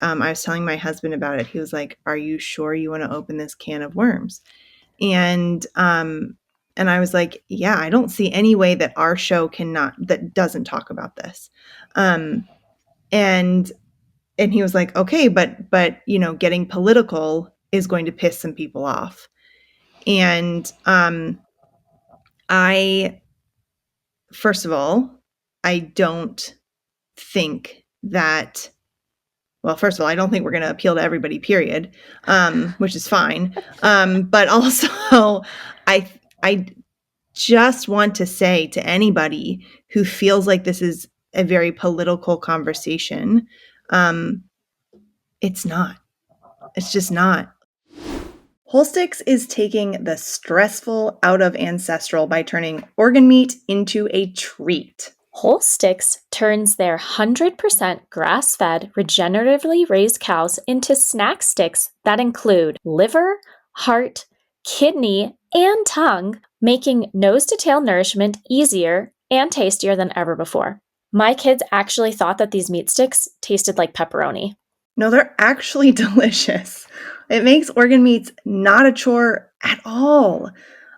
I was telling my husband about it. He was like, "Are you sure you want to open this can of worms?" And I was like, "Yeah, I don't see any way that our show that doesn't talk about this." And he was like, "Okay, but getting political is going to piss some people off." And I first of all, I don't think that well, first of all, I don't think we're going to appeal to everybody, period, which is fine. But also, I just want to say to anybody who feels like this is a very political conversation, it's not. It's just not. Holistic is taking the stressful out of Ancestral by turning organ meat into a treat. Holistic turns their 100% grass-fed, regeneratively raised cows into snack sticks that include liver, heart, kidney, and tongue, making nose-to-tail nourishment easier and tastier than ever before. My kids actually thought that these meat sticks tasted like pepperoni. No, they're actually delicious. It makes organ meats not a chore at all.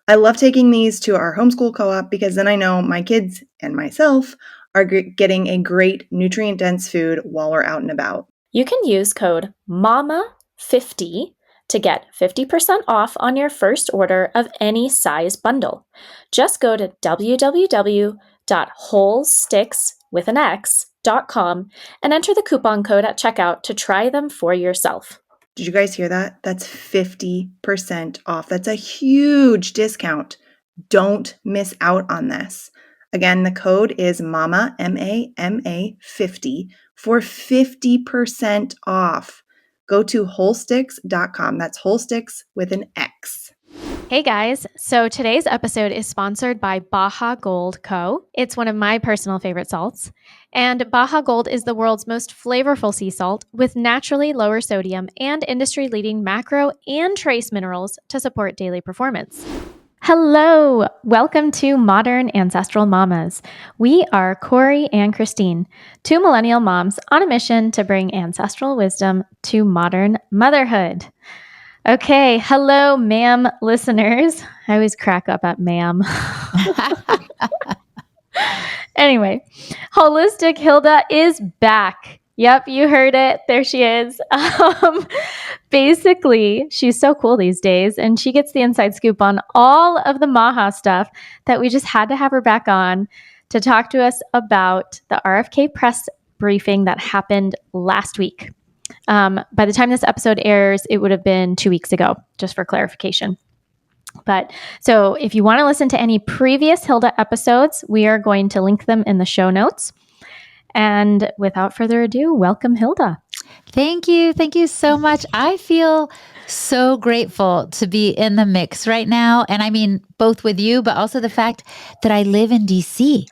I love taking these to our homeschool co-op because then I know my kids and myself are getting a great nutrient-dense food while we're out and about. You can use code MAMA50 to get 50% off on your first order of any size bundle. Just go to www.wholesticks.com and enter the coupon code at checkout to try them for yourself. Did you guys hear that? That's 50% off. That's a huge discount. Don't miss out on this. Again, the code is MAMA, MAMA 50 for 50% off. Go to wholesticks.com. That's wholesticks with an X. Hey guys, so today's episode is sponsored by Baja Gold Co. It's one of my personal favorite salts. And Baja Gold is the world's most flavorful sea salt with naturally lower sodium and industry-leading macro and trace minerals to support daily performance. Hello! Welcome to Modern Ancestral Mamas. We are Corey and Christine, two millennial moms on a mission to bring ancestral wisdom to modern motherhood. Okay, hello, ma'am listeners. I always crack up at ma'am. Anyway, Holistic Hilda is back. Yep, you heard it. There she is. Basically, she's so cool these days, and she gets the inside scoop on all of the Maha stuff that we just had to have her back on to talk to us about the RFK press briefing that happened last week. By the time this episode airs, it would have been 2 weeks ago, just for clarification. But so if you want to listen to any previous Hilda episodes, we are going to link them in the show notes. And without further ado, welcome, Hilda. Thank you. Thank you so much. I feel so grateful to be in the mix right now. And I mean, both with you, but also the fact that I live in DC.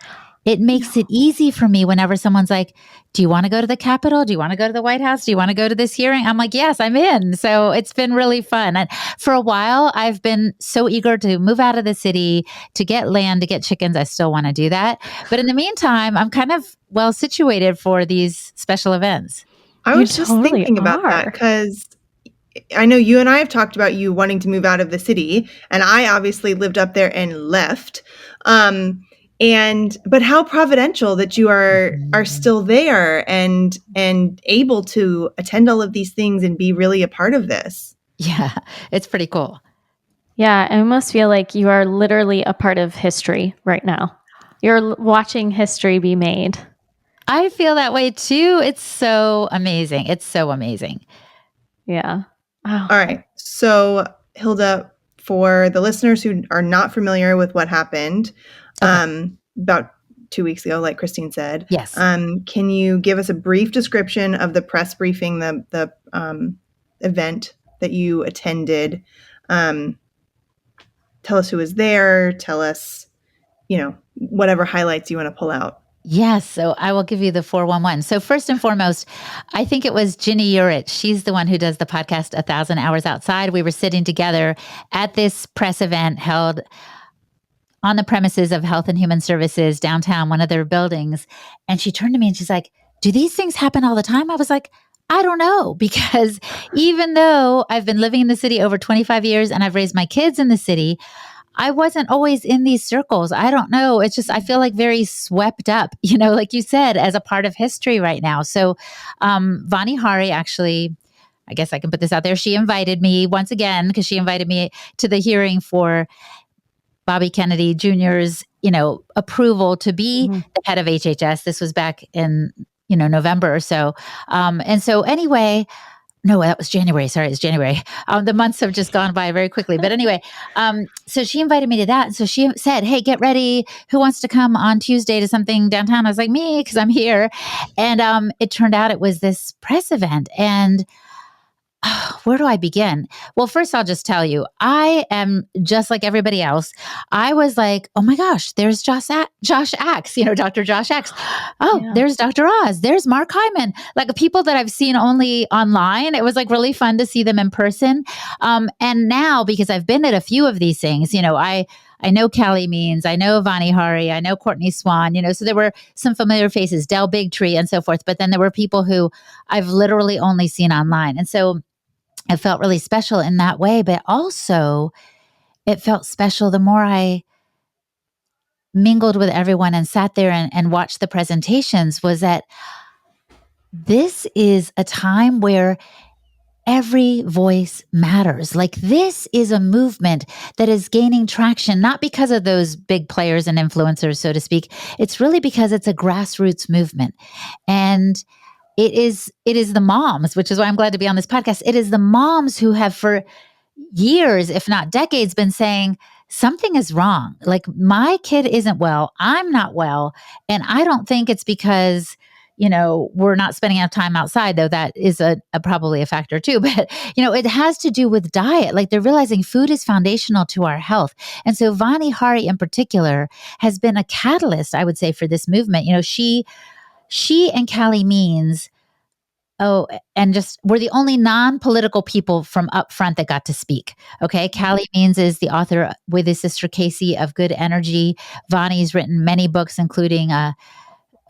It makes it easy for me whenever someone's like, do you want to go to the Capitol? Do you want to go to the White House? Do you want to go to this hearing? I'm like, yes, I'm in. So it's been really fun. And for a while, I've been so eager to move out of the city, to get land, to get chickens. I still want to do that. But in the meantime, I'm kind of well situated for these special events. I was just thinking about that because I know you and I have talked about you wanting to move out of the city, and I obviously lived up there and left. But how providential that you are still there and able to attend all of these things and be really a part of this. Yeah, it's pretty cool. Yeah, I almost feel like you are literally a part of history right now. You're watching history be made. I feel that way too. It's so amazing. It's so amazing. Yeah. Oh. All right. So, Hilda, for the listeners who are not familiar with what happened, about 2 weeks ago, like Christine said. Yes. Can you give us a brief description of the press briefing, the event that you attended? Tell us who was there. Tell us, whatever highlights you want to pull out. Yes. So I will give you the 411. So first and foremost, I think it was Ginny Urich. She's the one who does the podcast 1,000 Hours Outside. We were sitting together at this press event held on the premises of Health and Human Services downtown, one of their buildings. And she turned to me and she's like, do these things happen all the time? I was like, I don't know, because even though I've been living in the city over 25 years and I've raised my kids in the city, I wasn't always in these circles. I don't know. It's just, I feel like very swept up, like you said, as a part of history right now. So, Vani Hari actually, I guess I can put this out there. She invited me once again, because she invited me to the hearing for Bobby Kennedy Jr.'s, approval to be the head of HHS. This was back in, November or so. And so anyway, no, that was January. Sorry, it's January. The months have just gone by very quickly. But anyway, so she invited me to that. And so she said, hey, get ready. Who wants to come on Tuesday to something downtown? I was like, me, because I'm here. And it turned out it was this press event. And where do I begin? Well, first, I'll just tell you, I am just like everybody else. I was like, oh my gosh, there's Josh Axe, Dr. Josh Axe. Oh, Yeah. there's Dr. Oz. There's Mark Hyman. Like people that I've seen only online. It was like really fun to see them in person. And now, because I've been at a few of these things, I know Callie Means, I know Vani Hari, I know Courtney Swan, so there were some familiar faces, Del Bigtree and so forth. But then there were people who I've literally only seen online. And so it felt really special in that way, but also it felt special the more I mingled with everyone and sat there and watched the presentations, was that this is a time where every voice matters. Like this is a movement that is gaining traction, not because of those big players and influencers, so to speak. It's really because it's a grassroots movement. And it is the moms, which is why I'm glad to be on this podcast. It is the moms who have for years, if not decades, been saying something is wrong. Like my kid isn't well. I'm not well. And I don't think it's because, we're not spending enough time outside, though that is a probably a factor too. But, it has to do with diet. Like they're realizing food is foundational to our health. And so Vani Hari in particular has been a catalyst, I would say, for this movement. She and Callie Means, and just we're the only non-political people from up front that got to speak. Okay. Callie Means is the author with his sister Casey of Good Energy. Vani's written many books, including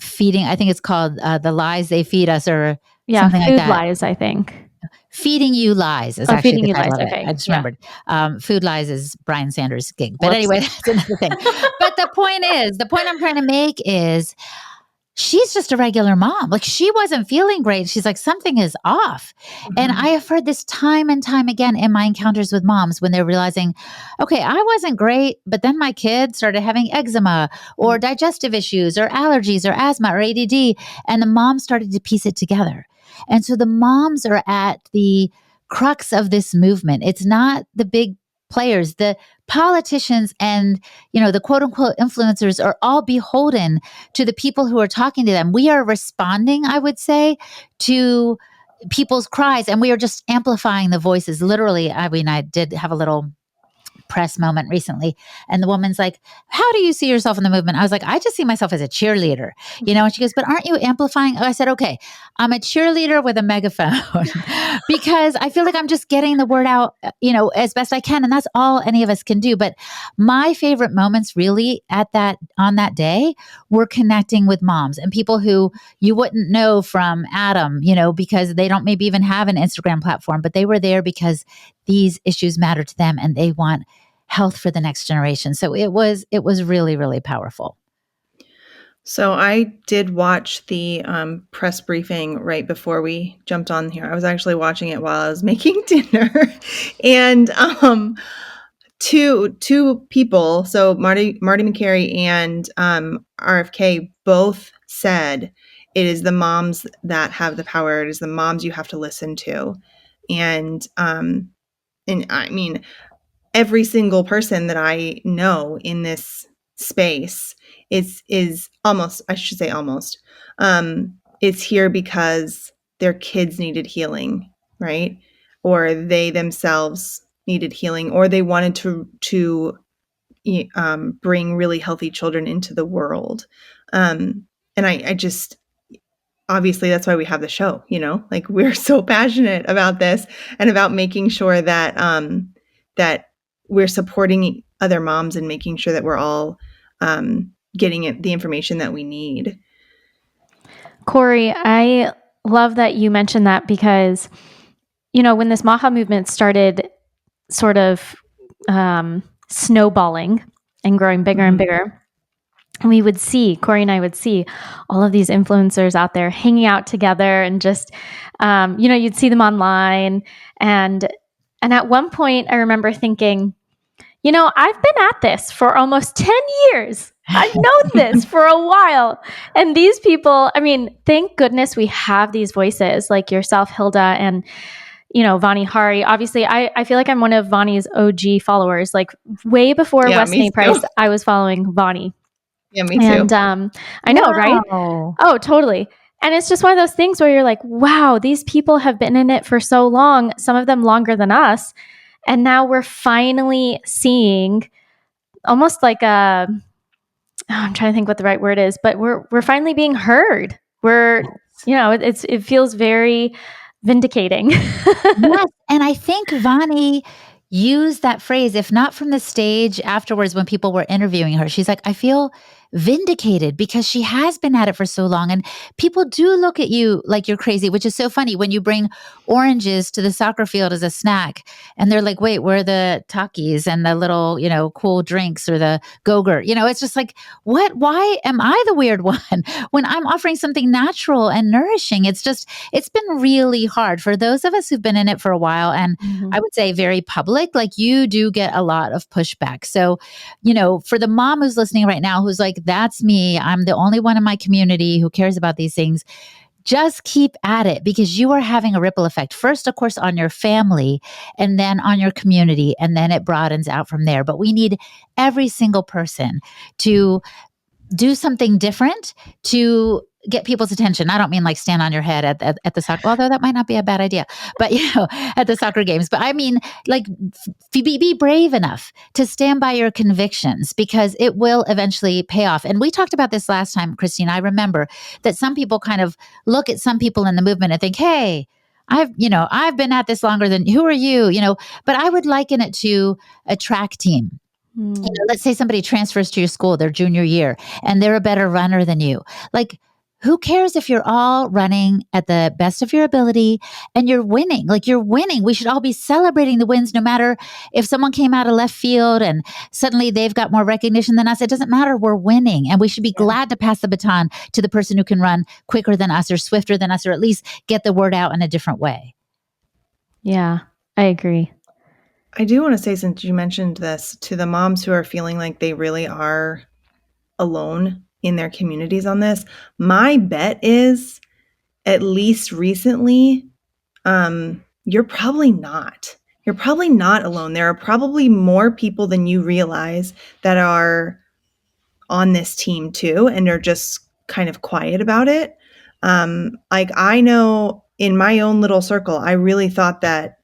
Feeding, I think it's called The Lies They Feed Us, or something like Food that. Lies, I think. Feeding You Lies is actually Feeding the You title Lies. of it. Okay. I just Yeah. remembered. Food Lies is Brian Sanders' gig. But Whoops. anyway, that's another thing. But the point I'm trying to make is she's just a regular mom. Like she wasn't feeling great. She's like, something is off. And I have heard this time and time again in my encounters with moms when they're realizing, okay, I wasn't great, but then my kid started having eczema or digestive issues or allergies or asthma or ADD. And the mom started to piece it together. And so the moms are at the crux of this movement. It's not the big players, the politicians and, the quote unquote influencers are all beholden to the people who are talking to them. We are responding, I would say, to people's cries, and we are just amplifying the voices. Literally, I did have a little press moment recently, and the woman's like, how do you see yourself in the movement? I was like, I just see myself as a cheerleader, and she goes, but aren't you amplifying? I said, okay, I'm a cheerleader with a megaphone because I feel like I'm just getting the word out, as best I can. And that's all any of us can do. But my favorite moments really on that day were connecting with moms and people who you wouldn't know from Adam, because they don't maybe even have an Instagram platform, but they were there because these issues matter to them and they want health for the next generation. So it was really, really powerful. So I did watch the press briefing right before we jumped on here. I was actually watching it while I was making dinner, and two people. So Marty McCary and RFK both said it is the moms that have the power. It is the moms you have to listen to, and I mean, every single person that I know in this space is almost, I should say almost, is here because their kids needed healing, right? Or they themselves needed healing, or they wanted to bring really healthy children into the world. And I just, obviously that's why we have the show, like we're so passionate about this and about making sure that, that we're supporting other moms and making sure that we're all getting the information that we need. Corey, I love that you mentioned that because, when this Maha movement started sort of snowballing and growing bigger and bigger, we would see, Corey and I would see all of these influencers out there hanging out together and just, you'd see them online. And at one point I remember thinking, I've been at this for almost 10 years. I've known this for a while. And these people, I mean, thank goodness we have these voices like yourself, Hilda, and, Vani Hari. Obviously, I feel like I'm one of Vani's OG followers. Like way before Wesney Price, I was following Vani. Yeah, me too. And I know, right? Oh, totally. And it's just one of those things where you're like, wow, these people have been in it for so long, some of them longer than us. And now we're finally seeing almost like I'm trying to think what the right word is, but we're finally being heard. It feels very vindicating. Yes. And I think Vani used that phrase, if not from the stage afterwards when people were interviewing her. She's like, I feel vindicated because she has been at it for so long. And people do look at you like you're crazy, which is so funny when you bring oranges to the soccer field as a snack. And they're like, wait, where are the Takis and the little, cool drinks or the Go-Gurt? It's just like, what? Why am I the weird one when I'm offering something natural and nourishing? It's been really hard for those of us who've been in it for a while. And I would say very public, like you do get a lot of pushback. So, for the mom who's listening right now, who's like, that's me, I'm the only one in my community who cares about these things. Just keep at it because you are having a ripple effect. First, of course, on your family and then on your community, and then it broadens out from there. But we need every single person to do something different to get people's attention. I don't mean like stand on your head at the soccer, although that might not be a bad idea, but at the soccer games. But I mean, like be brave enough to stand by your convictions because it will eventually pay off. And we talked about this last time, Christine. I remember that some people kind of look at some people in the movement and think, hey, I've been at this longer than who are you, but I would liken it to a track team. Let's say somebody transfers to your school their junior year and they're a better runner than you. Like, who cares if you're all running at the best of your ability and you're winning? Like you're winning. We should all be celebrating the wins, no matter if someone came out of left field and suddenly they've got more recognition than us. It doesn't matter. We're winning. And we should be glad to pass the baton to the person who can run quicker than us or swifter than us, or at least get the word out in a different way. Yeah, I agree. I do want to say, since you mentioned this, to the moms who are feeling like they really are alone in their communities on this, my bet is, at least recently, you're probably not. You're probably not alone. There are probably more people than you realize that are on this team too, and are just kind of quiet about it. Like I know in my own little circle, I really thought that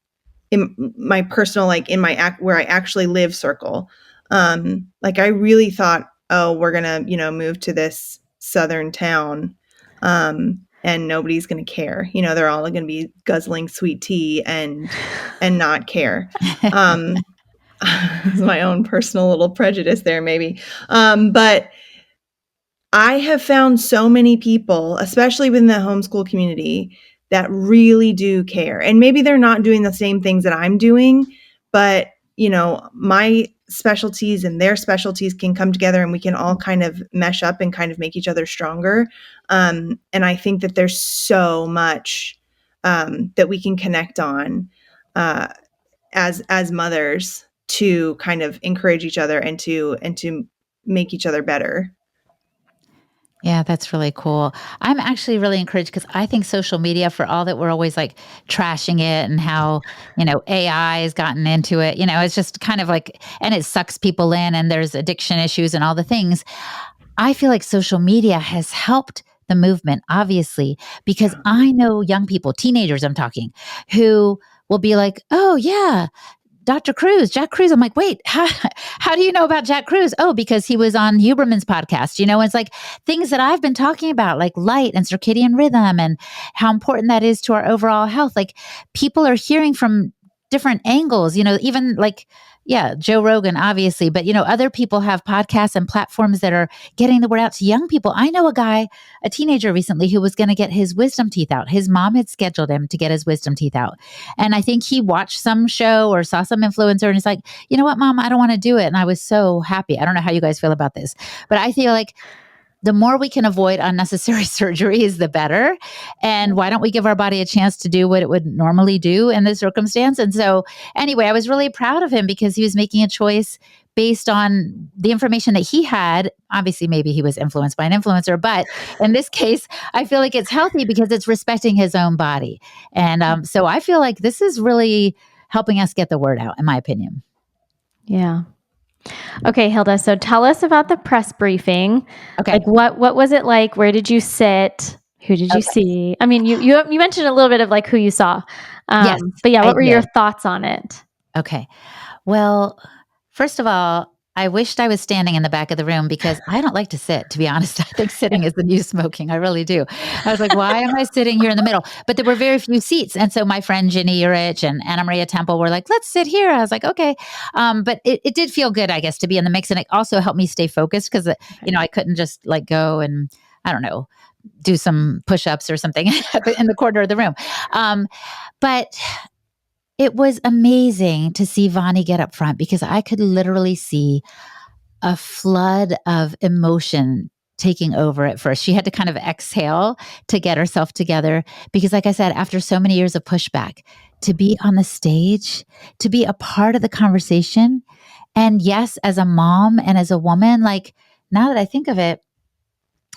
in my personal, like in my where I actually live circle, like I really thought, oh, we're gonna, move to this southern town, and nobody's gonna care. They're all gonna be guzzling sweet tea and not care. It's my own personal little prejudice there, maybe. But I have found so many people, especially within the homeschool community, that really do care. And maybe they're not doing the same things that I'm doing, but my specialties and their specialties can come together and we can all kind of mesh up and kind of make each other stronger. And I think that there's so much that we can connect on as mothers to kind of encourage each other and to make each other better. Yeah, that's really cool. I'm actually really encouraged because I think social media, for all that we're always like trashing it and how, AI has gotten into it, it's just kind of like, and it sucks people in and there's addiction issues and all the things. I feel like social media has helped the movement, obviously, because I know young people, teenagers I'm talking, who will be like, oh yeah, Dr. Cruz, Jack Cruz. I'm like, wait, how do you know about Jack Cruz? Oh, because he was on Huberman's podcast. It's like things that I've been talking about, like light and circadian rhythm and how important that is to our overall health. Like people are hearing from different angles, even like, yeah, Joe Rogan, obviously, but other people have podcasts and platforms that are getting the word out to young people. I know a teenager recently who was going to get his wisdom teeth out. His mom had scheduled him to get his wisdom teeth out. And I think he watched some show or saw some influencer and he's like, you know what, Mom, I don't want to do it. And I was so happy. I don't know how you guys feel about this, but I feel like the more we can avoid unnecessary surgeries, the better. And why don't we give our body a chance to do what it would normally do in this circumstance? And so, anyway, I was really proud of him because he was making a choice based on the information that he had. Obviously, maybe he was influenced by an influencer, but in this case, I feel like it's healthy because it's respecting his own body. And so I feel like this is really helping us get the word out, in my opinion. Yeah. Okay, Hilda. So tell us about the press briefing. Okay. Like what was it like? Where did you sit? Who did you see? I mean, you mentioned a little bit of like who you saw. Yes, but yeah, I what were your did. thoughts on it? Okay. Well, first of all, I wished I was standing in the back of the room because I don't like to sit, to be honest. I think sitting is the new smoking. I really do. I was like, why am I sitting here in the middle? But there were very few seats. And so my friend Ginny Urich and Anna Maria Temple were like, let's sit here. I was like, okay. But it did feel good, I guess, to be in the mix. And it also helped me stay focused because, I couldn't just like go and, I don't know, do some push-ups or something in the corner of the room. But it was amazing to see Vani get up front because I could literally see a flood of emotion taking over at first. She had to kind of exhale to get herself together because, like I said, after so many years of pushback, to be on the stage, to be a part of the conversation. And yes, as a mom and as a woman, like now that I think of it,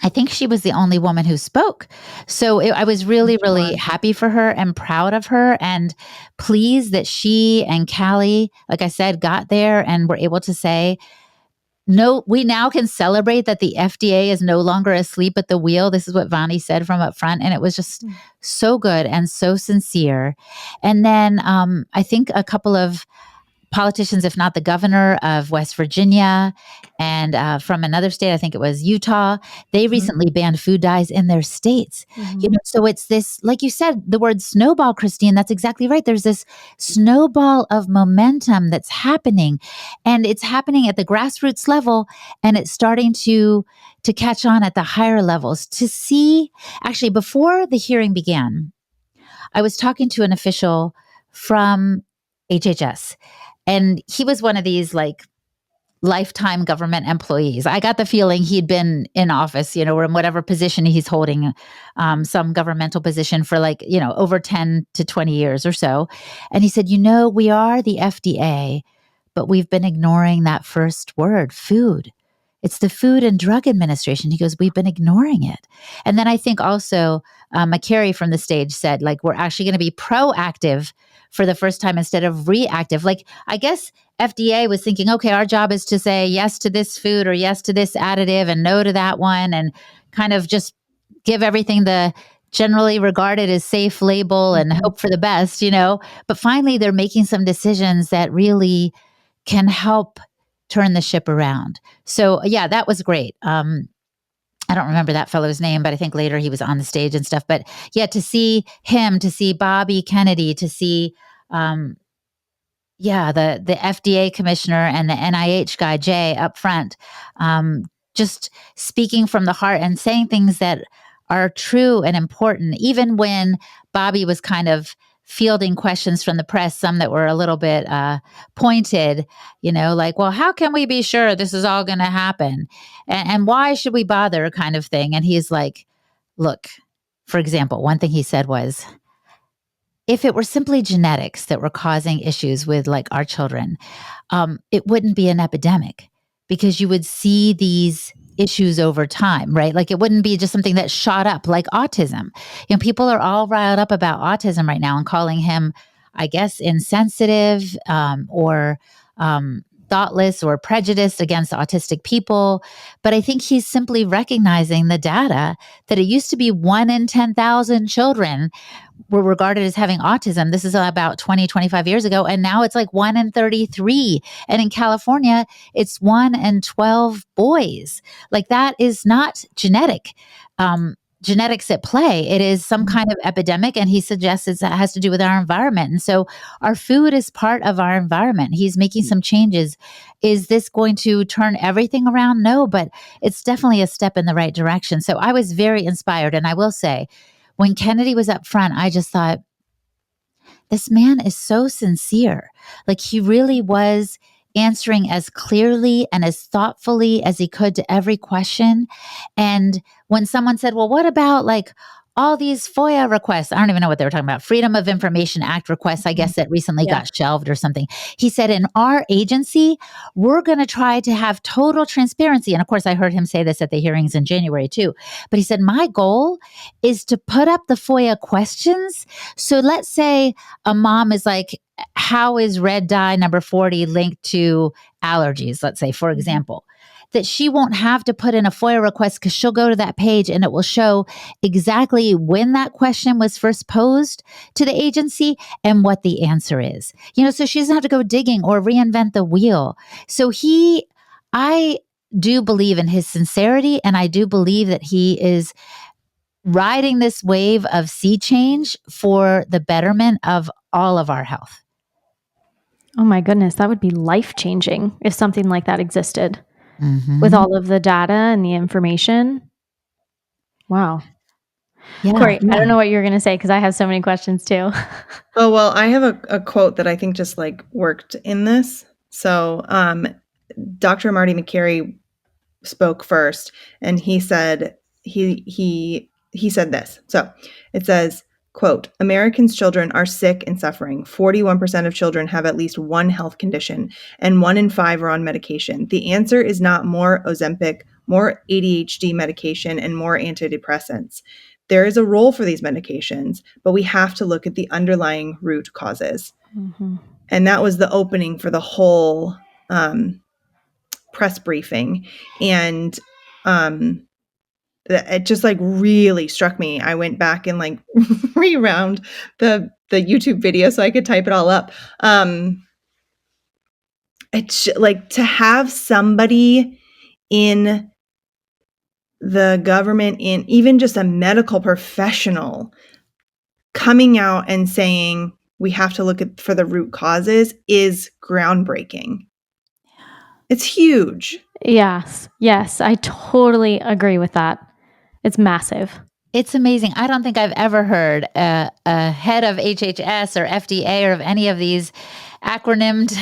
I think she was the only woman who spoke. So I was really, really happy for her and proud of her and pleased that she and Callie, like I said, got there and were able to say, no, we now can celebrate that the FDA is no longer asleep at the wheel. This is what Vani said from up front. And it was just so good and so sincere. And then I think a couple of politicians, if not the governor of West Virginia and from another state, I think it was Utah, they recently banned food dyes in their states. So it's this, like you said, the word snowball, Christine, that's exactly right. There's this snowball of momentum that's happening and it's happening at the grassroots level and it's starting to catch on at the higher levels. To see, actually, before the hearing began, I was talking to an official from HHS. And he was one of these like lifetime government employees. I got the feeling he'd been in office, or in whatever position he's holding, some governmental position for like, over 10 to 20 years or so. And he said, we are the FDA, but we've been ignoring that first word, food. It's the Food and Drug Administration. He goes, we've been ignoring it. And then I think also McCary from the stage said, like, we're actually going to be proactive for the first time instead of reactive. Like, I guess FDA was thinking, okay, our job is to say yes to this food or yes to this additive and no to that one and kind of just give everything the generally regarded as safe label and hope for the best, But finally, they're making some decisions that really can help turn the ship around. So yeah, that was great. I don't remember that fellow's name, but I think later he was on the stage and stuff. But yeah, to see him, to see Bobby Kennedy, to see, the FDA commissioner and the NIH guy, Jay, up front, just speaking from the heart and saying things that are true and important, even when Bobby was kind of fielding questions from the press, some that were a little bit pointed, like, well, how can we be sure this is all going to happen? And why should we bother kind of thing? And he's like, look, for example, one thing he said was, if it were simply genetics that were causing issues with like our children, it wouldn't be an epidemic because you would see these issues over time, right? Like it wouldn't be just something that shot up like autism. People are all riled up about autism right now and calling him, I guess, insensitive or thoughtless or prejudiced against autistic people. But I think he's simply recognizing the data that it used to be 1 in 10,000 children were regarded as having autism. This is about 20, 25 years ago. And now it's like 1 in 33. And in California, it's 1 in 12 boys. Like that is not genetic. genetics at play. It is some kind of epidemic, and he suggests it has to do with our environment. And so our food is part of our environment. He's making some changes. Is this going to turn everything around? No, but it's definitely a step in the right direction. So I was very inspired. And I will say, when Kennedy was up front, I just thought, this man is so sincere. Like, he really was answering as clearly and as thoughtfully as he could to every question. And when someone said, well, what about like all these FOIA requests? I don't even know what they were talking about. Freedom of Information Act requests, I guess, that recently got shelved or something. He said, in our agency, we're going to try to have total transparency. And of course, I heard him say this at the hearings in January too. But he said, my goal is to put up the FOIA questions. So let's say a mom is like, how is red dye number 40 linked to allergies? Let's say, for example, that she won't have to put in a FOIA request because she'll go to that page and it will show exactly when that question was first posed to the agency and what the answer is. So she doesn't have to go digging or reinvent the wheel. So I do believe in his sincerity, and I do believe that he is riding this wave of sea change for the betterment of all of our health. Oh my goodness, that would be life-changing if something like that existed with all of the data and the information. Wow. Yeah, Corey, I don't know what you're going to say because I have so many questions too. Oh, well, I have a quote that I think just like worked in this. So Dr. Marty McCary spoke first, and he said he said this. So it says, quote, Americans' children are sick and suffering. 41% of children have at least one health condition, and 1 in 5 are on medication. The answer is not more Ozempic, more ADHD medication, and more antidepressants. There is a role for these medications, but we have to look at the underlying root causes. Mm-hmm. And that was the opening for the whole press briefing. And it just like really struck me. I went back and like rewound the YouTube video so I could type it all up. It's like to have somebody in the government, in even just a medical professional, coming out and saying we have to look for the root causes is groundbreaking. It's huge. Yes, I totally agree with that. It's massive. It's amazing. I don't think I've ever heard a head of HHS or FDA or of any of these acronymed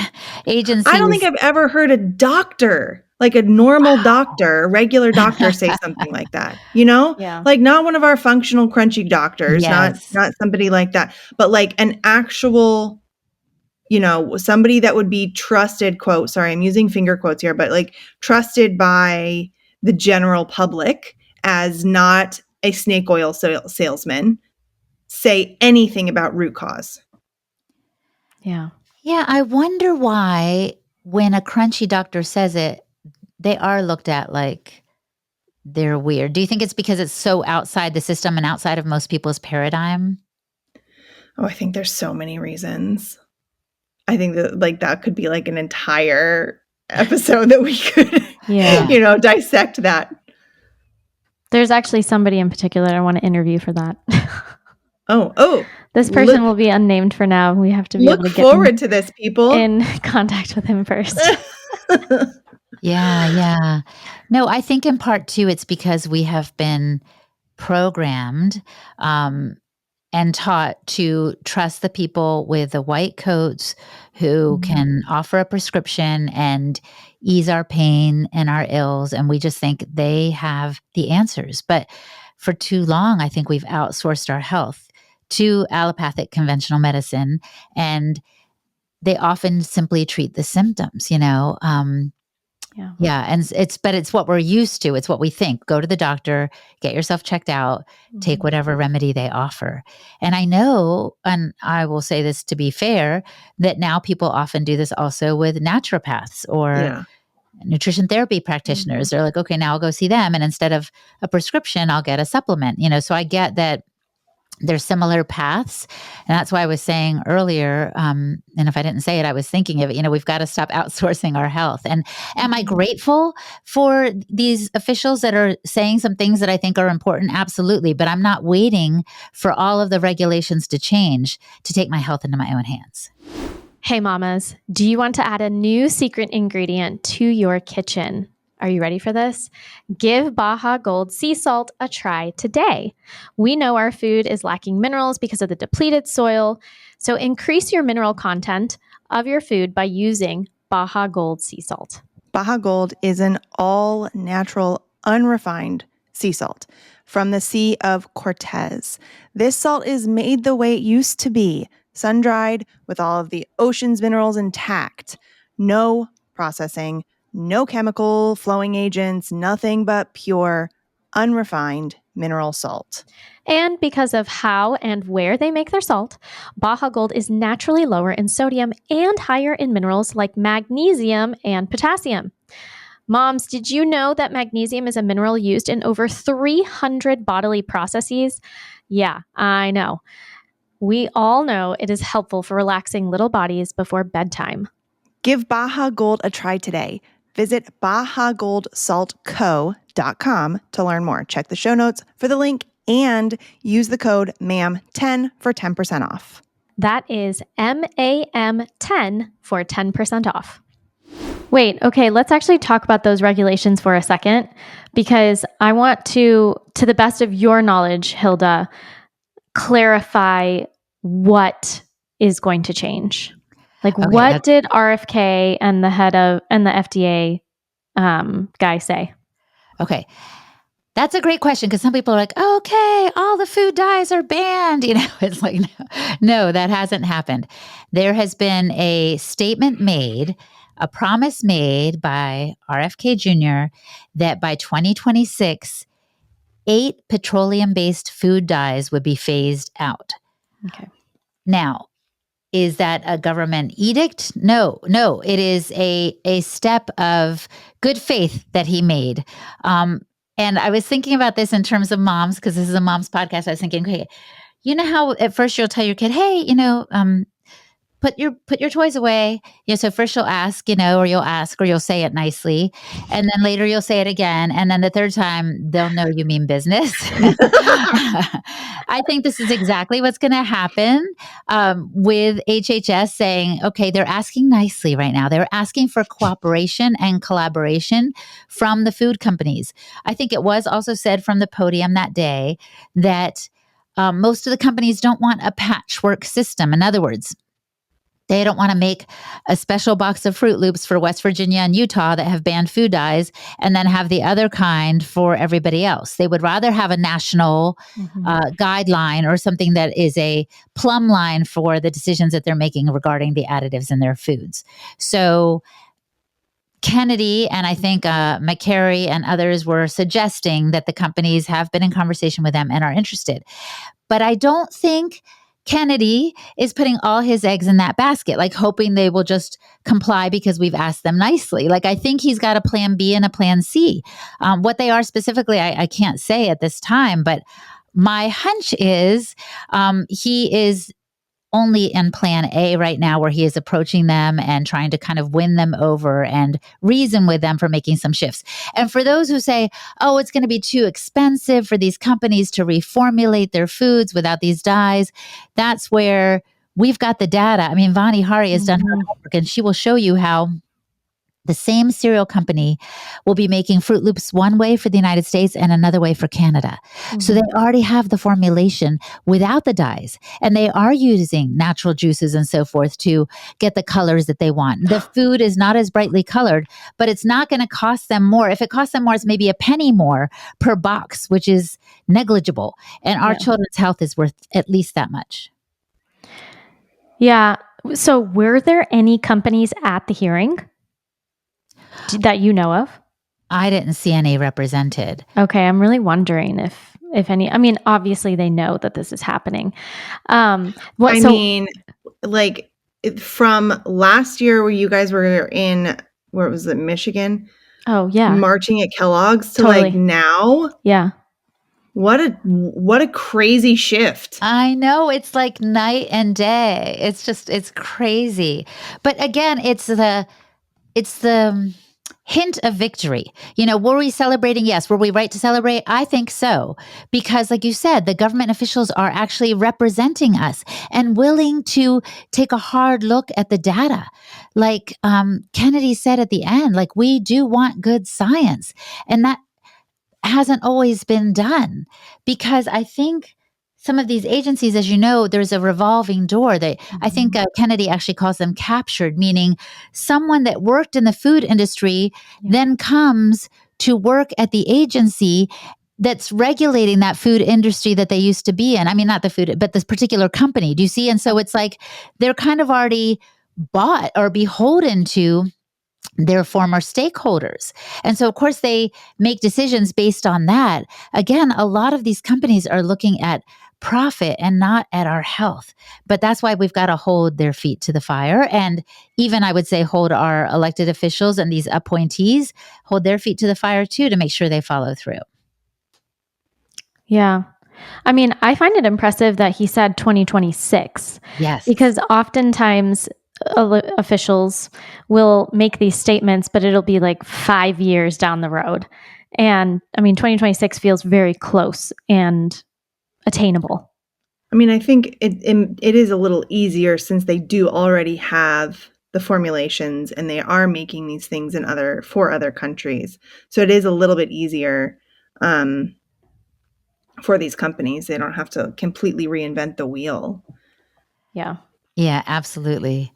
agencies. I don't think I've ever heard a doctor, like a normal doctor, a regular doctor, say something like that. Yeah. Like not one of our functional crunchy doctors, Yes. not somebody like that, but like an actual, somebody that would be trusted, quote, sorry, I'm using finger quotes here, but like trusted by the general public as not a snake oil salesman, say anything about root cause. Yeah. Yeah, I wonder why when a crunchy doctor says it, they are looked at like they're weird. Do you think it's because it's so outside the system and outside of most people's paradigm? Oh, I think there's so many reasons. I think that like that could be like an entire episode that we could, dissect that. There's actually somebody in particular I want to interview for that. Oh. This person will be unnamed for now. We have to be able to get forward to this, people. In contact with him first. Yeah. No, I think in part too, it's because we have been programmed and taught to trust the people with the white coats who can offer a prescription and ease our pain and our ills. And we just think they have the answers. But for too long, I think we've outsourced our health to allopathic conventional medicine. And they often simply treat the symptoms, Yeah. And it's what we're used to. It's what we think. Go to the doctor, get yourself checked out, take whatever remedy they offer. And I know, and I will say this to be fair, that now people often do this also with naturopaths or nutrition therapy practitioners. They're like, okay, now I'll go see them. And instead of a prescription, I'll get a supplement, so I get that They're similar paths. And that's why I was saying earlier, and if I didn't say it, I was thinking of it, we've got to stop outsourcing our health. And am I grateful for these officials that are saying some things that I think are important? Absolutely. But I'm not waiting for all of the regulations to change to take my health into my own hands. Hey, mamas, do you want to add a new secret ingredient to your kitchen? Are you ready for this? Give Baja Gold sea salt a try today. We know our food is lacking minerals because of the depleted soil, so increase your mineral content of your food by using Baja Gold sea salt. Baja Gold is an all-natural, unrefined sea salt from the Sea of Cortez. This salt is made the way it used to be, sun-dried with all of the ocean's minerals intact. No processing, no chemical flowing agents, nothing but pure, unrefined mineral salt. And because of how and where they make their salt, Baja Gold is naturally lower in sodium and higher in minerals like magnesium and potassium. Moms, did you know that magnesium is a mineral used in over 300 bodily processes? Yeah, I know. We all know it is helpful for relaxing little bodies before bedtime. Give Baja Gold a try today. Visit BajaGoldSaltCo.com to learn more. Check the show notes for the link and use the code MAM10 for 10% off. That is MAM10 for 10% off. Wait, okay, let's actually talk about those regulations for a second, because I want to the best of your knowledge, Hilda, clarify what is going to change. Like, Okay, what did RFK and the head of and the FDA guy say? Okay. That's a great question, because some people are like, okay, all the food dyes are banned. It's like, no, that hasn't happened. There has been a statement made, a promise made by RFK Jr. that by 2026, 8 petroleum-based food dyes would be phased out. Okay. Now, is that a government edict? No, it is a step of good faith that he made. And I was thinking about this in terms of moms, because this is a mom's podcast. I was thinking, okay, you know how at first you'll tell your kid, hey, put your toys away. So first you'll ask, or you'll ask, or you'll say it nicely. And then later you'll say it again. And then the third time they'll know you mean business. I think this is exactly what's going to happen with HHS saying, okay, they're asking nicely right now. They're asking for cooperation and collaboration from the food companies. I think it was also said from the podium that day that most of the companies don't want a patchwork system. In other words, they don't want to make a special box of Fruit Loops for West Virginia and Utah that have banned food dyes and then have the other kind for everybody else. They would rather have a national guideline or something that is a plumb line for the decisions that they're making regarding the additives in their foods. So Kennedy and I think McCary and others were suggesting that the companies have been in conversation with them and are interested. But I don't think Kennedy is putting all his eggs in that basket, like hoping they will just comply because we've asked them nicely. Like, I think he's got a plan B and a plan C. What they are specifically, I can't say at this time, but my hunch is he is only in plan A right now, where he is approaching them and trying to kind of win them over and reason with them for making some shifts. And for those who say, oh, it's going to be too expensive for these companies to reformulate their foods without these dyes, that's where we've got the data. I mean, Vani Hari has done her homework, and she will show you how the same cereal company will be making Fruit Loops one way for the United States and another way for Canada. So they already have the formulation without the dyes, and they are using natural juices and so forth to get the colors that they want. The food is not as brightly colored, but it's not going to cost them more. If it costs them more, it's maybe a penny more per box, which is negligible. And our children's health is worth at least that much. Yeah. So were there any companies at the hearing that you know of? I didn't see any represented. Okay, I'm really wondering if any. I mean, obviously they know that this is happening. Mean, like from last year where you guys were in, where was it, Michigan? Oh yeah, marching at Kellogg's to Totally. like now. Yeah. What a crazy shift. I know, it's like night and day. It's crazy. But again, it's the hint of victory. Were we celebrating? Yes. Were we right to celebrate? I think so. Because like you said, the government officials are actually representing us and willing to take a hard look at the data. Like Kennedy said at the end, like, we do want good science. And that hasn't always been done, because I think some of these agencies, as you know, there's a revolving door that I think Kennedy actually calls them captured, meaning someone that worked in the food industry then comes to work at the agency that's regulating that food industry that they used to be in. I mean, not the food, but this particular company. Do you see? And so it's like they're kind of already bought or beholden to their former stakeholders. And so, of course, they make decisions based on that. Again, a lot of these companies are looking at profit and not at our health. But that's why we've got to hold their feet to the fire. And even, I would say, hold our elected officials and these appointees, hold their feet to the fire too, to make sure they follow through. Yeah. I mean, I find it impressive that he said 2026. Yes. Because oftentimes officials will make these statements, but it'll be like 5 years down the road. And I mean, 2026 feels very close and attainable. I mean, I think it is a little easier since they do already have the formulations and they are making these things for other countries. So it is a little bit easier for these companies. They don't have to completely reinvent the wheel. Yeah. Yeah, absolutely.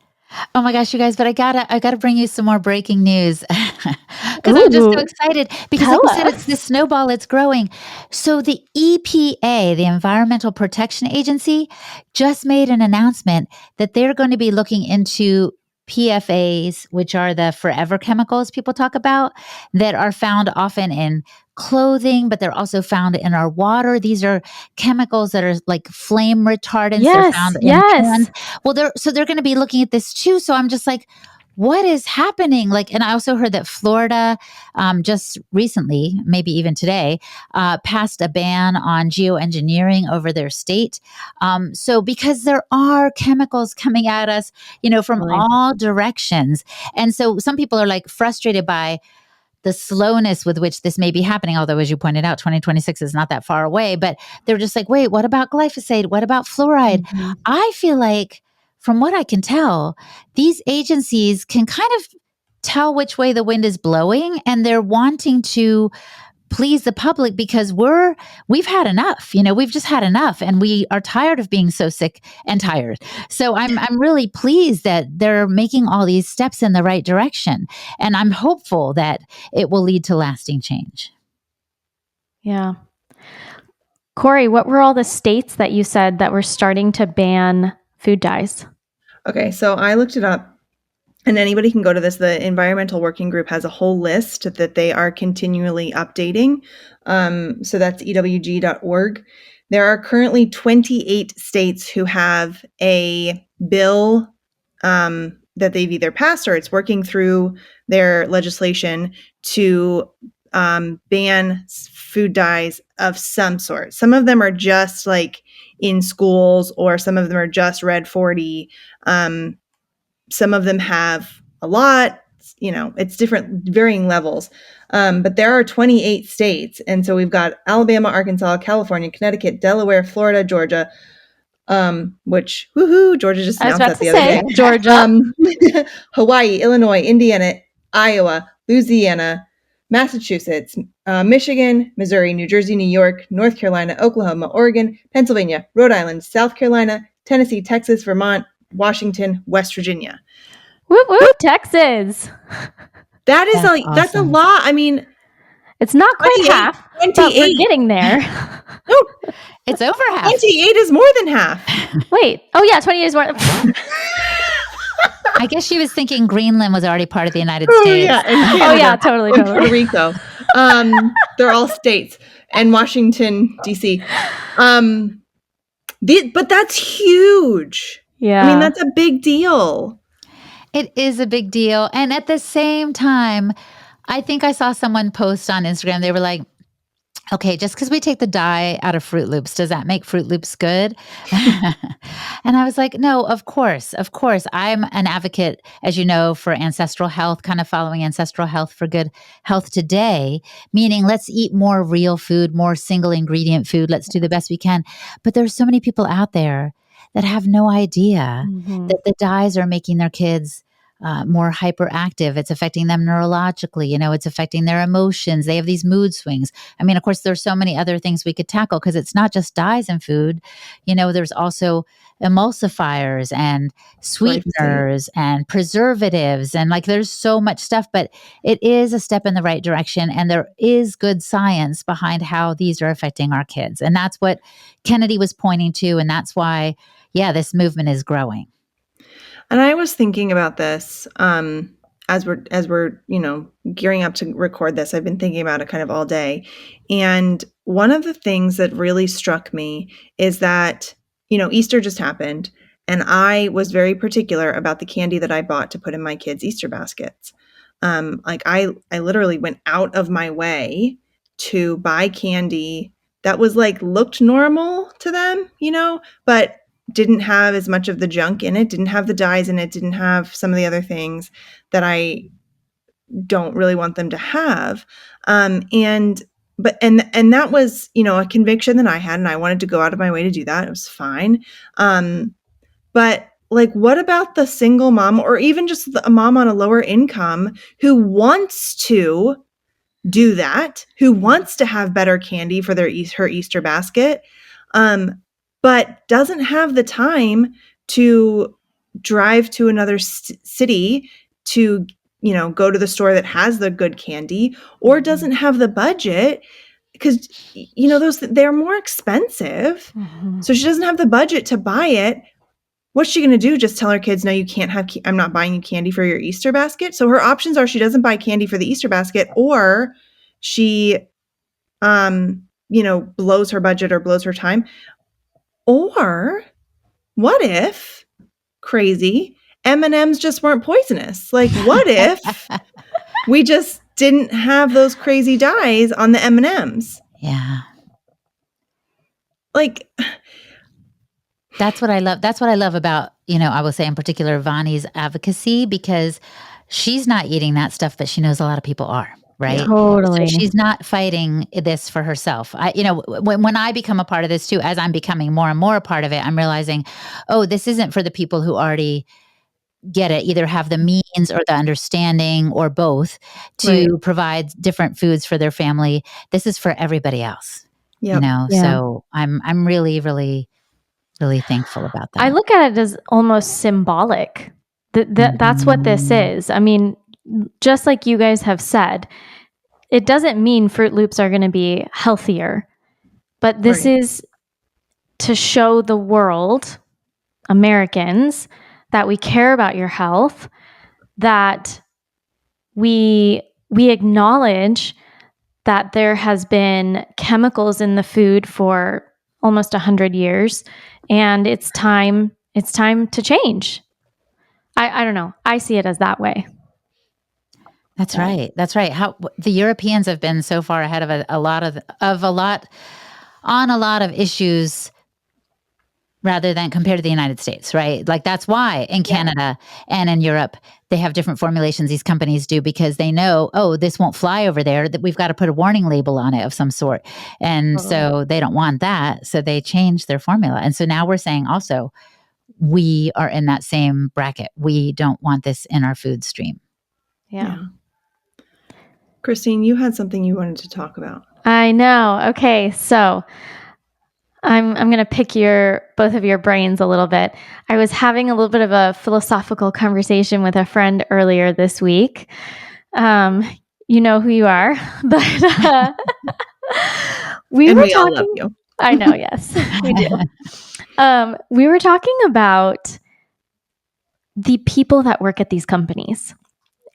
Oh my gosh, you guys, but I gotta bring you some more breaking news because I'm just so excited because like you said, it's this snowball, it's growing. So the EPA, the Environmental Protection Agency, just made an announcement that they're going to be looking into PFAs, which are the forever chemicals people talk about, that are found often in clothing, but they're also found in our water. These are chemicals that are like flame retardants. They're found in cans. Well, they're going to be looking at this too. So I'm just like, what is happening? Like, and I also heard that Florida just recently, maybe even today, passed a ban on geoengineering over their state. So because there are chemicals coming at us, from all directions. And so some people are like frustrated by the slowness with which this may be happening. Although, as you pointed out, 2026 is not that far away, but they're just like, wait, what about glyphosate? What about fluoride? Mm-hmm. I feel like, from what I can tell, these agencies can kind of tell which way the wind is blowing, and they're wanting to please the public because we've had enough. We've just had enough, and we are tired of being so sick and tired. So I'm really pleased that they're making all these steps in the right direction, and I'm hopeful that it will lead to lasting change. Yeah. Corey, what were all the states that you said that were starting to ban food dyes? Okay, so I looked it up. And anybody can go to this. The Environmental Working Group has a whole list that they are continually updating. So that's ewg.org. There are currently 28 states who have a bill that they've either passed or it's working through their legislation to ban food dyes of some sort. Some of them are just like in schools, or some of them are just Red 40. Some of them have a lot, it's different, varying levels. But there are 28 states. And so we've got Alabama, Arkansas, California, Connecticut, Delaware, Florida, Georgia, which, woohoo, Georgia just announced that the other day. Georgia. Hawaii, Illinois, Indiana, Iowa, Louisiana, Massachusetts, Michigan, Missouri, New Jersey, New York, North Carolina, Oklahoma, Oregon, Pennsylvania, Rhode Island, South Carolina, Tennessee, Texas, Vermont, Washington, West Virginia. Woo woo, Texas. That's awesome. That's a lot. I mean, it's not quite half, but we're getting there. No, it's over half. 28 is more than half. Wait. Oh yeah, 28 is more than I guess she was thinking Greenland was already part of the United States. Yeah, oh yeah, totally. Puerto Rico. They're all states, and Washington, D.C. But that's huge. Yeah. I mean, that's a big deal. It is a big deal. And at the same time, I think I saw someone post on Instagram. They were like, okay, just because we take the dye out of Fruit Loops, does that make Fruit Loops good? And I was like, no, of course, of course. I'm an advocate, as you know, for ancestral health, kind of following ancestral health for good health today, meaning let's eat more real food, more single ingredient food. Let's do the best we can. But there's so many people out there that have no idea Mhm. that the dyes are making their kids more hyperactive. It's affecting them neurologically. It's affecting their emotions. They have these mood swings. I mean, of course, there's so many other things we could tackle because it's not just dyes in food. There's also emulsifiers and Glyphosate. sweeteners and preservatives. And like, there's so much stuff, but it is a step in the right direction. And there is good science behind how these are affecting our kids. And that's what Kennedy was pointing to. And that's why, yeah, this movement is growing. And I was thinking about this as we're gearing up to record this. I've been thinking about it kind of all day, and one of the things that really struck me is that Easter just happened, and I was very particular about the candy that I bought to put in my kids' Easter baskets. Like I literally went out of my way to buy candy that was like looked normal to them, but didn't have as much of the junk in it, didn't have the dyes in it, didn't have some of the other things that I don't really want them to have. And that was, a conviction that I had, and I wanted to go out of my way to do that. It was fine. But like, what about the single mom, or even just a mom on a lower income who wants to do that, who wants to have better candy for her Easter basket, but doesn't have the time to drive to another city to go to the store that has the good candy, or doesn't have the budget because they're more expensive. Mhm. So she doesn't have the budget to buy it. What's she going to do? Just tell her kids, no, you can't have, I'm not buying you candy for your Easter basket. So her options are she doesn't buy candy for the Easter basket, or she, blows her budget or blows her time. Or what if, crazy, M&Ms just weren't poisonous? Like, what if we just didn't have those crazy dyes on the M&Ms? Yeah. Like, that's what I love. That's what I love about, I will say in particular, Vani's advocacy, because she's not eating that stuff, but she knows a lot of people are. Right. Yeah. Totally. So she's not fighting this for herself. When I become a part of this too, as I'm becoming more and more a part of it, I'm realizing, oh, this isn't for the people who already get it, either have the means or the understanding or both to provide different foods for their family. This is for everybody else. Yep. Yeah. So I'm really, really, really thankful about that. I look at it as almost symbolic. That's what this is. I mean, just like you guys have said, it doesn't mean Fruit Loops are going to be healthier, but this is to show the world, Americans, that we care about your health, that we acknowledge that there has been chemicals in the food for almost 100 years, and it's time to change. I don't know. I see it as that way. That's right. That's right. How the Europeans have been so far ahead of a lot of issues, rather than compared to the United States, right? Like that's why in Canada and in Europe, they have different formulations, these companies do, because they know, oh, this won't fly over there, that we've got to put a warning label on it of some sort. And so they don't want that. So they change their formula. And so now we're saying also, we are in that same bracket. We don't want this in our food stream. Yeah. Christine, you had something you wanted to talk about. I know. Okay, so I'm going to pick both of your brains a little bit. I was having a little bit of a philosophical conversation with a friend earlier this week. You know who you are, but we were talking. All love you. I know, yes, we do. We were talking about the people that work at these companies,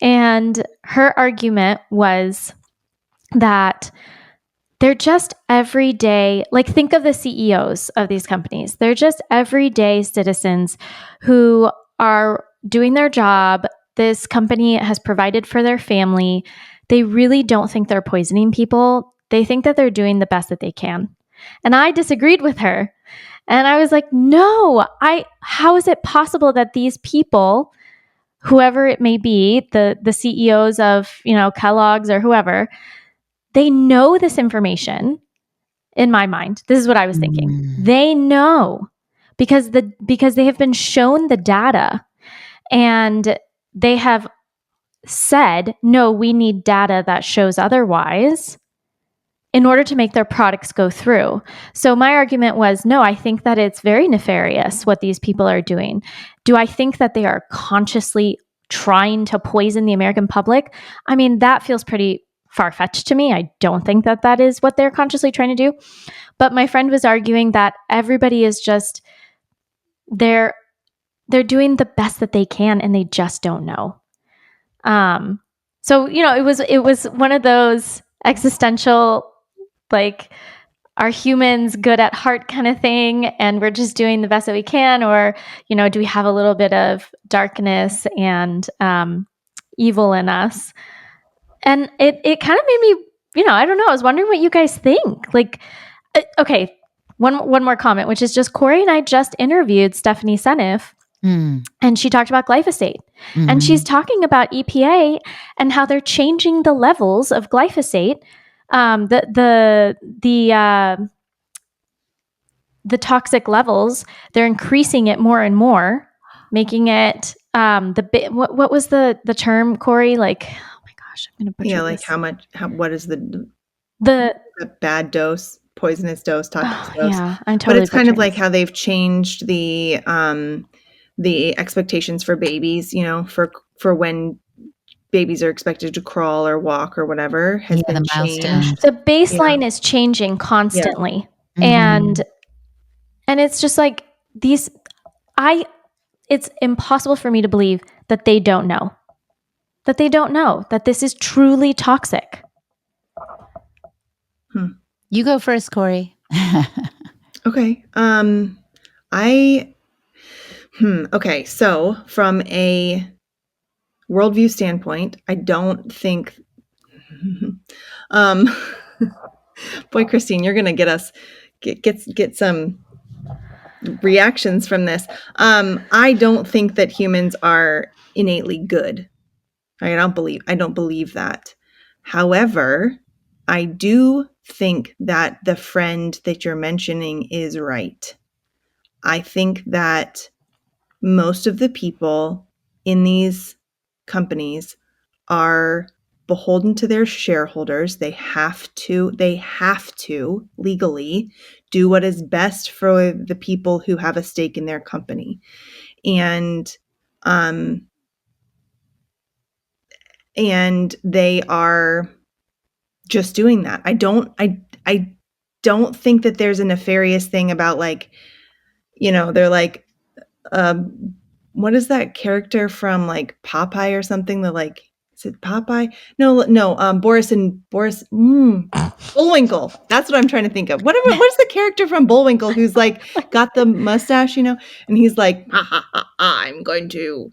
and her argument was that they're just everyday, like think of the CEOs of these companies. They're just everyday citizens who are doing their job. This company has provided for their family. They really don't think they're poisoning people. they think that they're doing the best that they can. And I disagreed with her. And I was like, no, how is it possible that these people, whoever it may be, the CEOs of, Kellogg's or whoever, they know this information. In my mind, this is what I was thinking. They know because they have been shown the data, and they have said, no, we need data that shows otherwise in order to make their products go through. So my argument was, no, I think that it's very nefarious what these people are doing. Do I think that they are consciously trying to poison the American public? I mean, that feels pretty far-fetched to me. I don't think that that is what they're consciously trying to do. But my friend was arguing that everybody is just, they're doing the best that they can, and they just don't know. So, it was one of those existential, like, are humans good at heart kind of thing, and we're just doing the best that we can? Or, do we have a little bit of darkness and evil in us? And it kind of made me, I don't know, I was wondering what you guys think. Like, okay, one more comment, which is just Corey and I just interviewed Stephanie Seneff, and she talked about glyphosate. And she's talking about EPA and how they're changing the levels of glyphosate, the toxic levels. They're increasing it more and more, making it what was the term, Corey? Like, oh my gosh, I'm gonna butcher like this. what is the bad dose, poisonous dose, toxic dose? Yeah, I'm totally. But it's kind of like how they've changed the expectations for babies, for when babies are expected to crawl or walk or whatever has been changed. The baseline is changing constantly. Yeah. And it's just like it's impossible for me to believe that they don't know. That they don't know that this is truly toxic. You go first, Corey. Okay. Okay. So from a worldview standpoint, I don't think, boy, Christine, you're going to get us, get some reactions from this. I don't think that humans are innately good. I don't believe that. However, I do think that the friend that you're mentioning is right. I think that most of the people in these companies are beholden to their shareholders. They have to legally do what is best for the people who have a stake in their company. And they are just doing that. I don't think that there's a nefarious thing about, like, they're like, what is that character from, like, Popeye or something? The, like, is it Popeye? No, Boris, Bullwinkle. That's what I'm trying to think of. What is the character from Bullwinkle who's, like, got the mustache, and he's like, I'm going to,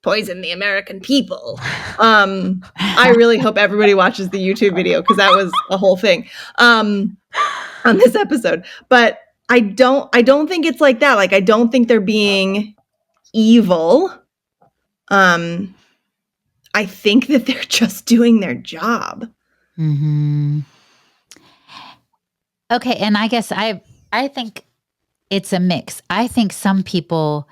poison the American people. I really hope everybody watches the YouTube video, because that was a whole thing on this episode. But I don't think it's like that. Like, I don't think they're being evil. I think that they're just doing their job. Okay, and I guess I think it's a mix. I think some people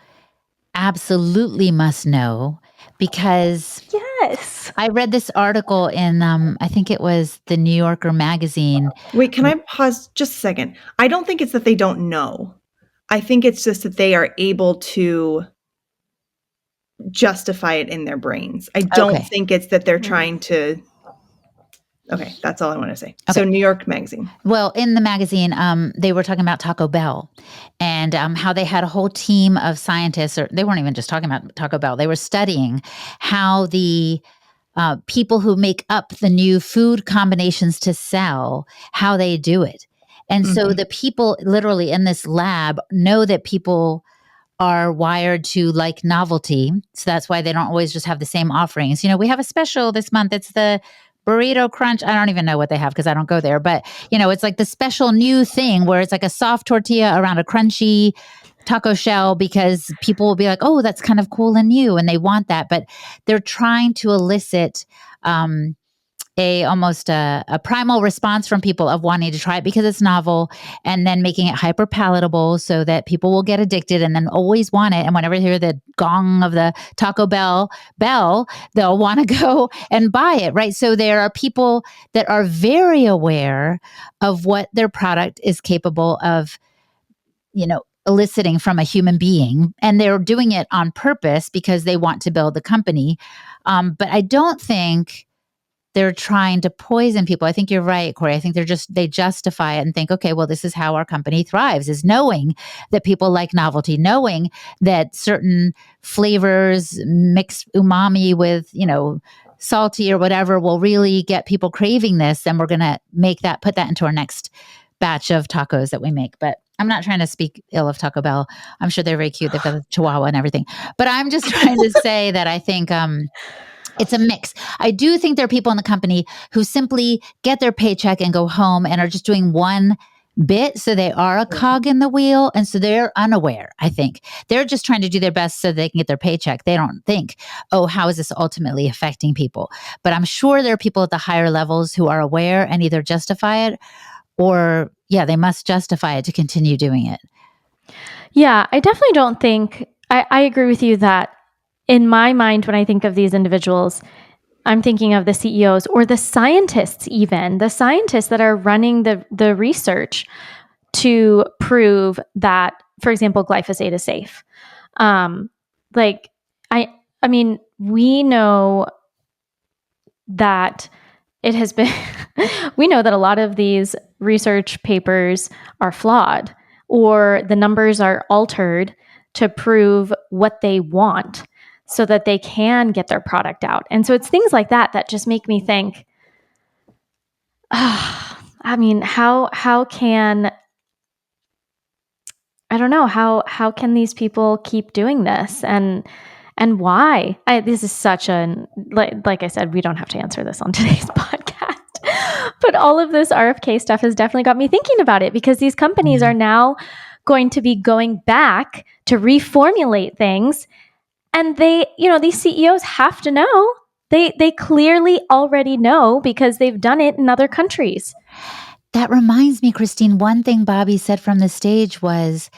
absolutely must know, because yes, I read this article in I think it was the New Yorker magazine. Wait, can I pause just a second? I don't think it's that they don't know. I think it's just that they are able to justify it in their brains. I don't think it's that they're trying to. Okay, that's all I want to say. Okay. So New York Magazine. Well, in the magazine, they were talking about Taco Bell, and how they had a whole team of scientists, or they weren't even just talking about Taco Bell. They were studying how the people who make up the new food combinations to sell, how they do it. And so the people literally in this lab know that people are wired to like novelty. So that's why they don't always just have the same offerings. We have a special this month. It's the burrito crunch. I don't even know what they have because I don't go there. But, it's like the special new thing where it's like a soft tortilla around a crunchy taco shell because people will be like, oh, that's kind of cool and new. And they want that. But they're trying to elicit almost a primal response from people of wanting to try it because it's novel, and then making it hyper palatable so that people will get addicted and then always want it. And whenever they hear the gong of the Taco Bell, they'll want to go and buy it, right? So there are people that are very aware of what their product is capable of, eliciting from a human being, and they're doing it on purpose because they want to build the company. But I don't think they're trying to poison people. I think you're right, Corey. I think they justify it and think, okay, well, this is how our company thrives, is knowing that people like novelty, knowing that certain flavors mix umami with, salty or whatever will really get people craving this. And we're going to put that into our next batch of tacos that we make. But I'm not trying to speak ill of Taco Bell. I'm sure they're very cute. They've got a chihuahua and everything. But I'm just trying to say that I think, it's a mix. I do think there are people in the company who simply get their paycheck and go home and are just doing one bit. So they are a cog in the wheel. And so they're unaware, I think. They're just trying to do their best so they can get their paycheck. They don't think, oh, how is this ultimately affecting people? But I'm sure there are people at the higher levels who are aware and either justify it or, they must justify it to continue doing it. Yeah, I definitely don't think, I agree with you that in my mind, when I think of these individuals, I'm thinking of the CEOs or the scientists, even the scientists that are running the research to prove that, for example, glyphosate is safe. I mean, we know that it has been, we know that a lot of these research papers are flawed or the numbers are altered to prove what they want so that they can get their product out. And so it's things like that that just make me think, I mean, how can, I don't know, how can these people keep doing this and why? This is such like I said, we don't have to answer this on today's podcast. But all of this RFK stuff has definitely got me thinking about it because these companies are now going to be going back to reformulate things. And these CEOs have to know. They clearly already know because they've done it in other countries. That reminds me, Christine, one thing Bobby said from the stage was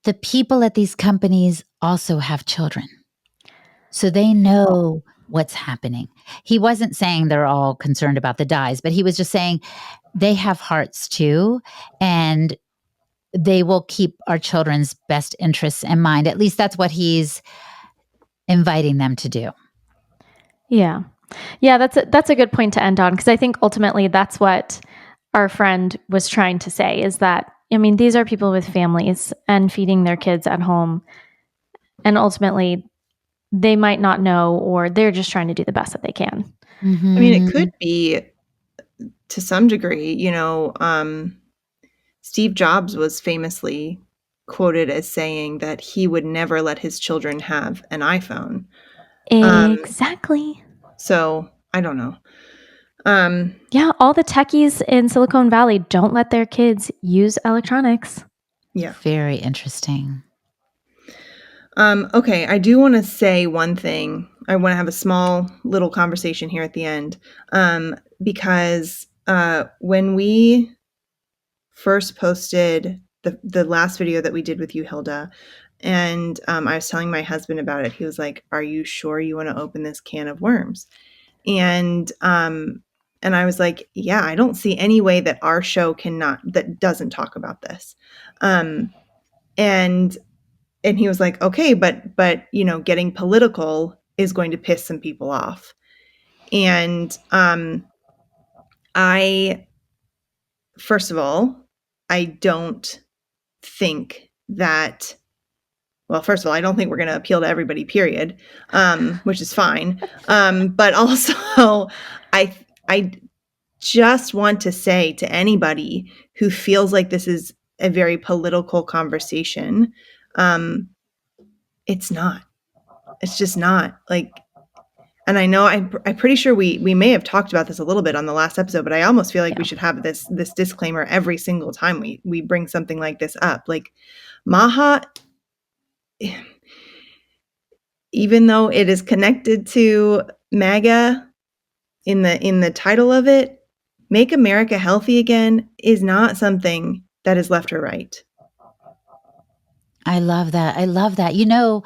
the people at these companies also have children. So they know what's happening. He wasn't saying they're all concerned about the dyes, but he was just saying they have hearts too. And they will keep our children's best interests in mind. At least that's what he's inviting them to do. Yeah. Yeah, that's a good point to end on because I think ultimately that's what our friend was trying to say is that, I mean, these are people with families and feeding their kids at home. And ultimately, they might not know or they're just trying to do the best that they can. Mm-hmm. I mean, it could be to some degree, Steve Jobs was famously quoted as saying that he would never let his children have an iPhone. Exactly. So I don't know. Yeah, all the techies in Silicon Valley don't let their kids use electronics. Yeah. Very interesting. Okay, I do want to say one thing. I want to have a small little conversation here at the end because when we first posted the last video that we did with you, Hilda, and I was telling my husband about it, he was like, "Are you sure you want to open this can of worms?" And I was like, "Yeah, I don't see any way that our show that doesn't talk about this." And he was like, "Okay, but getting political is going to piss some people off." And first of all, I don't think that. Well, first of all, I don't think we're going to appeal to everybody, period, which is fine. But also, I just want to say to anybody who feels like this is a very political conversation, it's not. It's just not. Like, And I know I'm pretty sure we may have talked about this a little bit on the last episode, but I almost feel like we should have this disclaimer every single time we bring something like this up. Like Maha, even though it is connected to MAGA in the title of it, Make America Healthy Again is not something that is left or right. I love that. I love that. You know,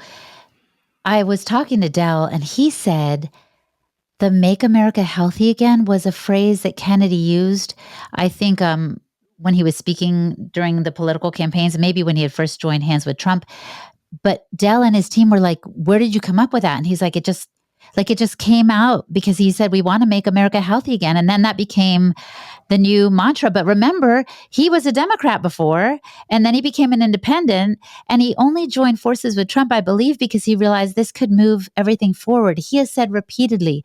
I was talking to Dell and he said the Make America Healthy Again was a phrase that Kennedy used, I think, when he was speaking during the political campaigns, maybe when he had first joined hands with Trump. But Dell and his team were like, where did you come up with that? And he's like, it just came out because he said, we want to make America healthy again. And then that became the new mantra. But remember, he was a Democrat before, and then he became an independent, and he only joined forces with Trump, I believe, because he realized this could move everything forward. He has said repeatedly,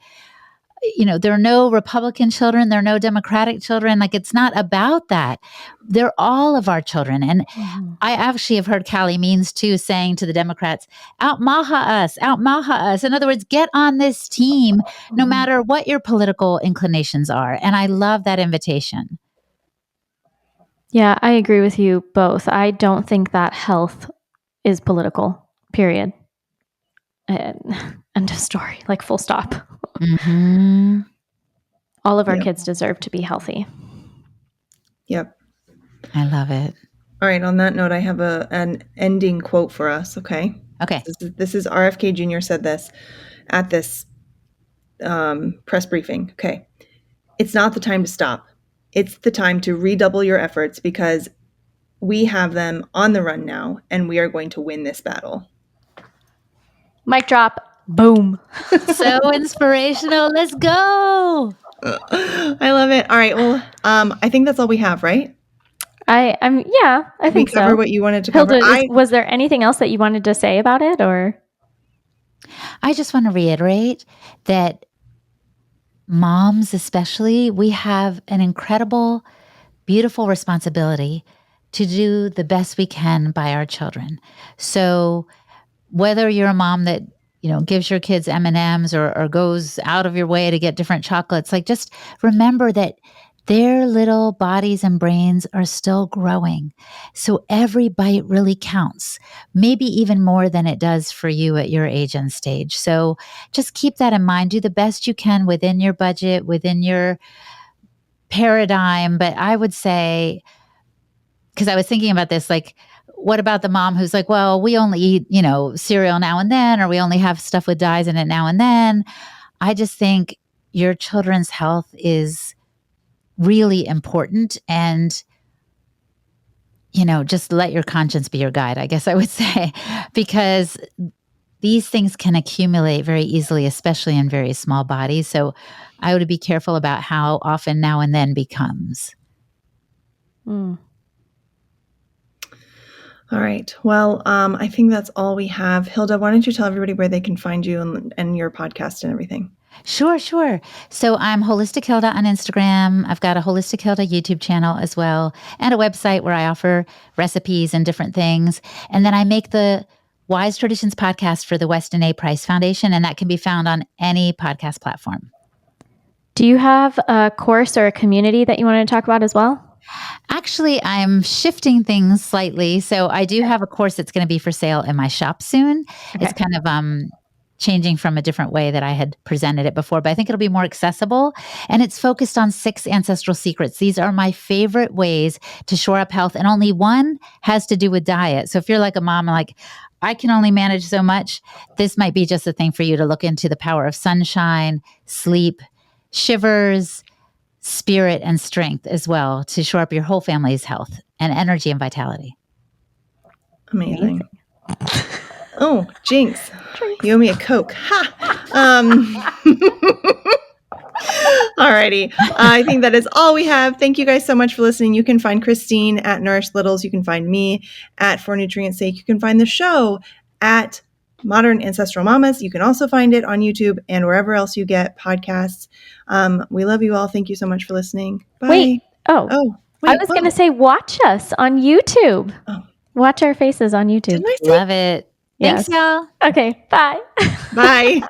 you know, there are no Republican children, there are no Democratic children. Like, it's not about that. They're all of our children. And I actually have heard Callie Means too saying to the Democrats, out Maha us. In other words, get on this team, no matter what your political inclinations are. And I love that invitation. Yeah, I agree with you both. I don't think that health is political, period. End of story, like full stop. Mm-hmm. All of our kids deserve to be healthy. Yep. I love it. All right. On that note, I have an ending quote for us. Okay. Okay. This is RFK Jr. said this at this press briefing. Okay. It's not the time to stop. It's the time to redouble your efforts because we have them on the run now and we are going to win this battle. Mic drop. Boom. So inspirational. Let's go. I love it. All right. Well, I think that's all we have, right? I think so. We cover what you wanted to cover. Hilda, was there anything else that you wanted to say about it, or? I just want to reiterate that moms, especially, we have an incredible, beautiful responsibility to do the best we can by our children. So whether you're a mom that, you know, gives your kids M&Ms or goes out of your way to get different chocolates, like, just remember that their little bodies and brains are still growing. So every bite really counts, maybe even more than it does for you at your age and stage. So just keep that in mind. Do the best you can within your budget, within your paradigm. But I would say, because I was thinking about this, like, what about the mom who's like, well, we only eat, you know, cereal now and then, or we only have stuff with dyes in it now and then. I just think your children's health is really important, and, you know, just let your conscience be your guide, I guess I would say, because these things can accumulate very easily, especially in very small bodies. So I would be careful about how often now and then becomes. All right. Well, I think that's all we have. Hilda, why don't you tell everybody where they can find you and your podcast and everything? Sure. So I'm Holistic Hilda on Instagram. I've got a Holistic Hilda YouTube channel as well, and a website where I offer recipes and different things. And then I make the Wise Traditions podcast for the Weston A. Price Foundation, and that can be found on any podcast platform. Do you have a course or a community that you wanted to talk about as well? Actually, I'm shifting things slightly. So I do have a course that's going to be for sale in my shop soon. Okay. It's kind of changing from a different way that I had presented it before, but I think it'll be more accessible. And it's focused on 6 ancestral secrets. These are my favorite ways to shore up health. And only one has to do with diet. So if you're like a mom, like, I can only manage so much, this might be just a thing for you to look into: the power of sunshine, sleep, shivers, spirit, and strength as well, to shore up your whole family's health and energy and vitality. Amazing. Oh, Jinx. You owe me a Coke. Ha! Alrighty. I think that is all we have. Thank you guys so much for listening. You can find Christine at Nourish Littles. You can find me at For Nutrient's Sake. You can find the show at Modern Ancestral Mamas. You can also find it on YouTube and wherever else you get podcasts. We love you all. Thank you so much for listening. Bye. Wait. Wait, I was going to say, watch us on YouTube. Oh. Watch our faces on YouTube. Love it. Yes. Thanks, y'all. Okay. Bye. Bye.